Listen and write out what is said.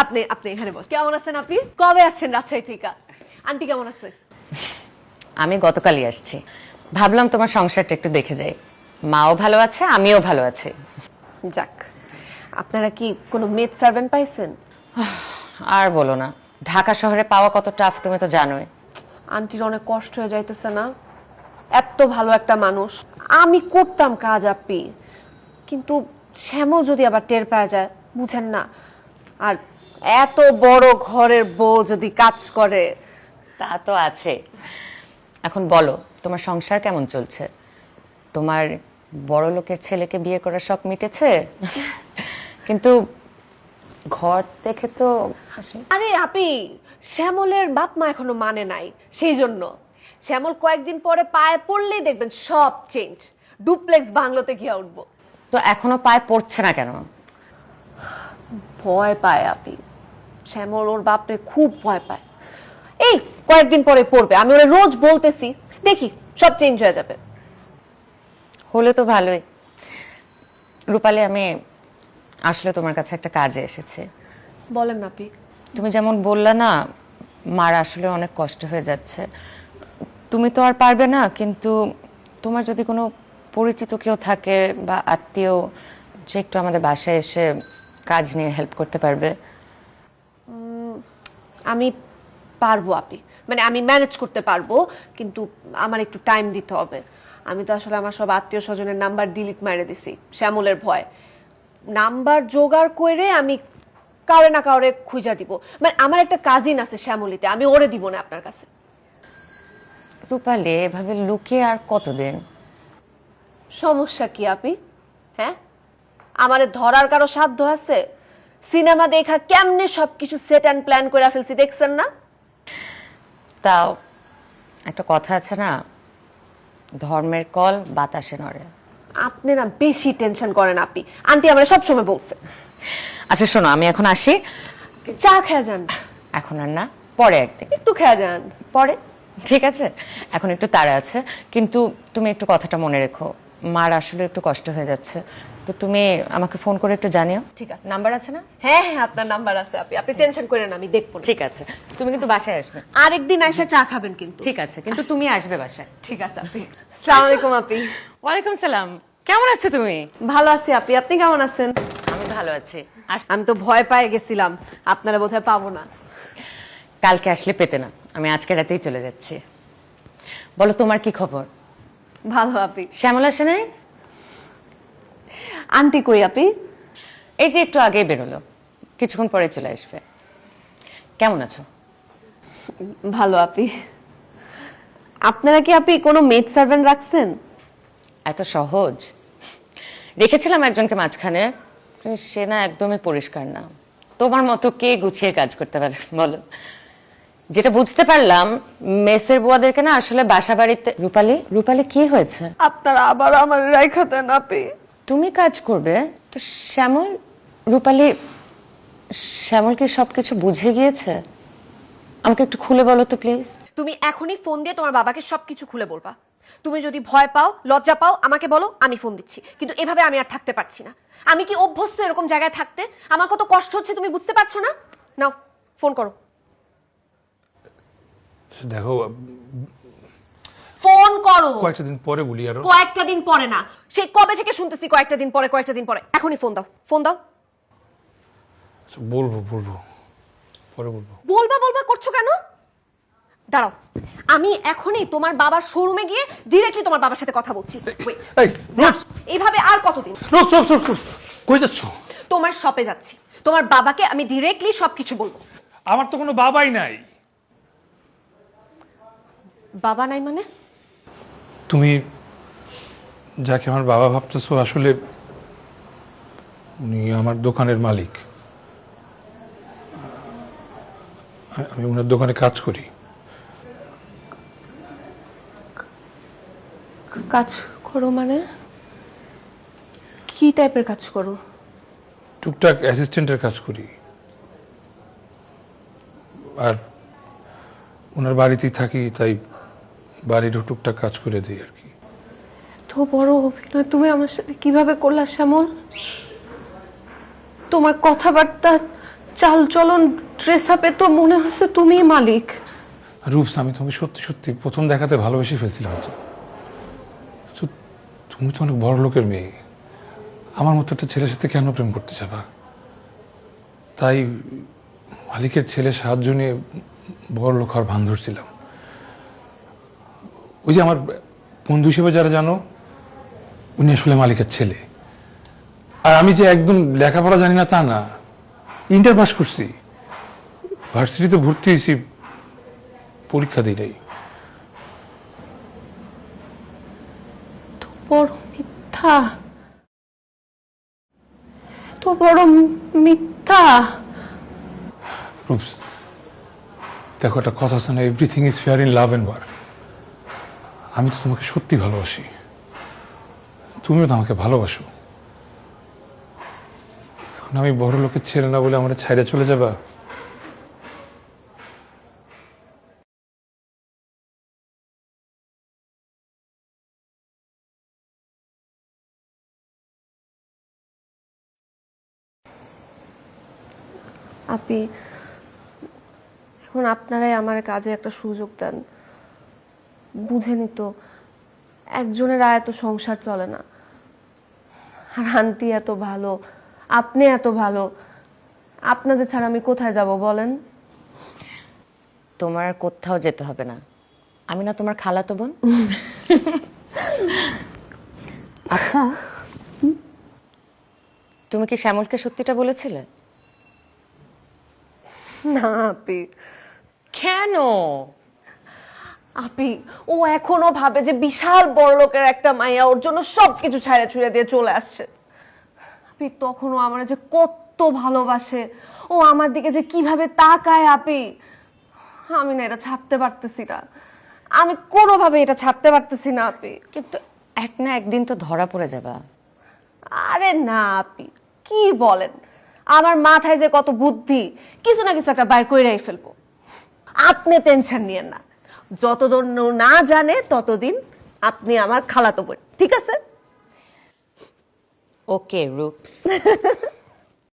আপনি আপনি এখানে বস। কেমন আছেন আপনি? কবে আসছেন রাজশাহী থেকে? আন্টি কেমন আছে? আমি গতকালই আসছি, ভাবলাম তোমার সংসারটা একটু দেখে যাই। মাও ভালো আছে, আমিও ভালো আছি। যাক, আপনারা কি কোনো মেড সার্ভেন্ট পাইছেন? আর বলো না, ঢাকা শহরে পাওয়া কত টাফ তুমি তো জানোই। আন্টির অনেক কষ্ট হয়ে যাইতেছে না? এত ভালো একটা মানুষ, আমি করতাম কাজ আপনি, কিন্তু শ্যামল যদি আবার টের পাওয়া যায়, বুঝেন না? আর এত বড় ঘরের বউ যদি কাজ করে। তা তো আছে। এখন বলো, তোমার সংসার কেমন চলছে? তোমার বড় লোকের ছেলেকে বিয়ে করার শখ মিটেছে? কিন্তু ঘর দেখে তো আরে আপি, শ্যামলের বাপ মা এখনো মানে নাই, সেই জন্য শ্যামল কয়েকদিন পরে পায়ে পড়লেই দেখবেন সব চেঞ্জ। ডুপ্লেক্স বাংলোতে গিয়ে উঠবো। তো এখনো পায়ে পড়ছে না কেন? ভয় পায় আপি, শ্যামল ওর বাপরে খুব ভয় পায়। এই কয়েকদিন পরে পড়বে, আমি ওরে রোজ বলতেছি, দেখি সব চেঞ্জ হয়ে যাবে। হলে তো ভালোই। রূপালী, আমি আসলে তোমার কাছে একটা কাজে এসেছি। বলেন না আপি। তুমি যেমন বললা না, মার আসলে অনেক কষ্ট হয়ে যাচ্ছে। তুমি তো আর পারবে না, কিন্তু তোমার যদি কোনো পরিচিত কেউ থাকে বা আত্মীয়, যে একটু আমাদের বাসায় এসে কাজ নিয়ে হেল্প করতে পারবে। আমি পারবো আপি, মানে আমি ম্যানেজ করতে পারবো, কিন্তু আমার একটু টাইম দিতে হবে। আমি তো আসলে আমার সব আত্মীয় স্বজনের নাম্বার ডিলিট মেরে দিছি শ্যামলের ভয়। নাম্বার জোগাড় করে আমি কাউরে না কাউরে খুঁজা দিব। মানে আমার একটা কাজিন আছে শ্যামলিতে, আমি ওরে দিব না আপনার কাছে। রূপালী, এভাবে লুকিয়ে আর কতদিন? সমস্যা কি আপি? হ্যাঁ, আমারে ধরার কারো সাধ্য আছে? সিনেমা দেখা কেমনে সবকিছু সেট অ্যান্ড প্ল্যান করে ফেলছি, দেখছেন না? তাও একটা কথা আছে না, ধর্মের কল বাতাসে নড়ে। আপনি না বেশি টেনশন করেন আপি, আন্টি আমার সবসময় বলছে। আচ্ছা শোনো, আমি এখন আসি। চা খেয়ে যান। এখন আর না, পরে একদিন। একটু খেয়ে যান। পরে, ঠিক আছে? এখন একটু তাড়া আছে, কিন্তু তুমি একটু কথাটা মনে রেখো, মার আসলে একটু কষ্ট হয়ে যাচ্ছে। তো তুমি আমাকে ফোন করে একটু জানিও। ঠিক আছে। নাম্বার আছে না? হ্যাঁ হ্যাঁ, আপনার নাম্বার আছে আপি, আপনি টেনশন করেন না, আমি দেখবো না। ঠিক আছে, তুমি কিন্তু বাসায় আসবে। আরেকদিন এসে চা খাবেন কিন্তু। ঠিক আছে, কিন্তু তুমি আসবে বাসায়। ঠিক আছে আপি। আসসালামু আলাইকুম আপি। ওয়ালাইকুম সালাম। কেমন আছো তুমি? ভালো আছি আপি, আপনি কেমন আছেন? আমি ভালো আছি। আমি তো ভয় পেয়ে গেছিলাম, আপনারা বোধহয় পাবো না। কালকে আসলে পেতে না, আমি আজকে রাতেই চলে যাচ্ছি। বলো, তোমার কি খবর? ভালো আপি। শ্যামল আসে নাই? আন্টি কই আপি? এই যে একটু আগেই বেরোলো, কিছুক্ষণ পরে চলে আসবে। কেমন আছো? ভালো আপি। আপনারা কি আপি কোনো মেড সার্ভেন্ট রাখছেন? এত সহজ? রেখেছিলাম একজনকে মাঝখানে, কিন্তু সে না একদমই পরিষ্কার না। তোমার মতো কে গুছিয়ে কাজ করতে পারে বলো? যেটা বুঝতে পারলাম, মেসের বুয়াদেরকে না আসলে বাসা বাড়িতে। রূপালী, রূপালী কি হয়েছে? আপনারা আবার আমার রাইখা দেন আপি। তুমি কাজ করবে তো শ্যামল? রূপালী, শ্যামল কি সবকিছু বুঝে গিয়েছে? আমাকে একটু খুলে বলো তো প্লিজ। তুমি এখনই ফোন দিয়ে তোমার বাবাকে সবকিছু খুলে বলবা। তুমি যদি ভয় পাও, লজ্জা পাও, আমাকে বলো, আমি ফোন দিচ্ছি। কিন্তু এভাবে আমি আর থাকতে পারছি না। আমি কি অভ্যস্ত এরকম জায়গায় থাকতে? আমার কত কষ্ট হচ্ছে তুমি বুঝতে পারছো না? নাও ফোন করো। দেখো, ফোন করো। কয়েকটা দিন পরে বলি আরো। কয়েকটা দিন পরে না, সেই কবে থেকে শুনতেছি কয়েকটা দিন পরে, কয়েকটা দিন পরে। এখনই ফোন দাও, ফোন দাও। বলবো পরে বলবো। বলবা বলবা করছো কেন? দাঁড়াও, আমি এখনই তোমার বাবার শোরুমে গিয়ে ডিরেক্টলি তোমার বাবার সাথে কথা বলছি। ওয়েট। এই, রুপ! এইভাবে আর কতদিন? রুপ! কই যাচ্ছ? তোমার শপে যাচ্ছি, তোমার বাবাকে আমি ডিরেক্টলি সবকিছু বলবো। আমার তো কোনো বাবাই নাই। বাবা নাই মানে? তুমি যাকে আমার বাবা ভাবতেছো, আসলে উনি আমার দোকানের মালিক। আমি ওনার দোকানে কাজ করি। কাজ করো মানে? কি টাইপের কাজ করো? টুকটাক অ্যাসিস্ট্যান্টের কাজ করি, আর ওনার বাড়িতেই থাকি, তাই বাড়ির টুকটাক কাজ করে দিই আর কি। এত বড় অভিনয় তুমি আমার সাথে কিভাবে করলা শ্যামল? তোমার কথাবার্তা, চাল চলন ড্রেস আপে তো মনে হচ্ছে তুমিই মালিক। রূপস, আমি তোমাকে সত্যি সত্যি প্রথম দেখাতে ভালোবেসে ফেলছিলাম তো। তো তুমি তো অনেক বড় লোকের মেয়ে, আমার মতো একটা ছেলের সাথে কেন প্রেম করতে যাবা? তাই মালিকের ছেলে সাহায্য নিয়ে বড় লোক হওয়ার ভান ধরছিলাম। ওই যে আমার বন্ধু হিসেবে যারা জানো, উনি আসলে মালিকের ছেলে। আর আমি যে একদম লেখাপড়া জানি না তা না, ইন্টার পাস করছি, ভার্সিটিতে ভর্তি হয়েছি, পরীক্ষা দিই নাই। বড় মিথ্যা, এত বড় মিথ্যা। রূপস, দেখো একটা কথা আছে না, everything is fair in love and war. আমি তো তোমাকে সত্যি ভালোবাসি, তুমিও তো আমাকে ভালোবাসো। এখন আমি বড় লোকের ছেলে না বলে আমার ছাইড়া চলে যাবা? আপনি এখন আপনারাই আমার কাজে একটা সুযোগ দেন। বুঝেনি তো, একজনের আয় তো সংসার চলে না। আর আন্টি এত ভালো, আপনি এত ভালো, আপনাদের ছাড়া আমি কোথায় যাব বলেন? তোমার আর কোথাও যেতে হবে না, আমি না তোমার খালাতো বোন। আচ্ছা, তুমি কি শ্যামলকে সত্যিটা বলেছিলে? না আপি। কেন? আপি, ও এখনো ভাবে যে বিশাল বড় লোকের একটা মাইয়া ওর জন্য সবকিছু ছাইড়া ছুঁড়ে দিয়ে চলে আসছে। আপি, তখনও আমার যে কত ভালোবাসে, ও আমার দিকে যে কিভাবে তাকায় আপি, আমি না এটা ছাড়তে পারতেছি না, আমি কোনোভাবে এটা ছাড়তে পারতেছি না আপি। কিন্তু এক না একদিন তো ধরা পড়ে যাবা। আরে না আপি, কি বলেন, আমার মাথায় যে কত বুদ্ধি, কিছু না কিছু একটা বাইর কইরাই ফেলবো। আপনি টেনশন নিয়েন না, যতদিন ও না জানে ততদিন আপনি আমার খালাতো বোন, ঠিক আছে? ওকে রূপস।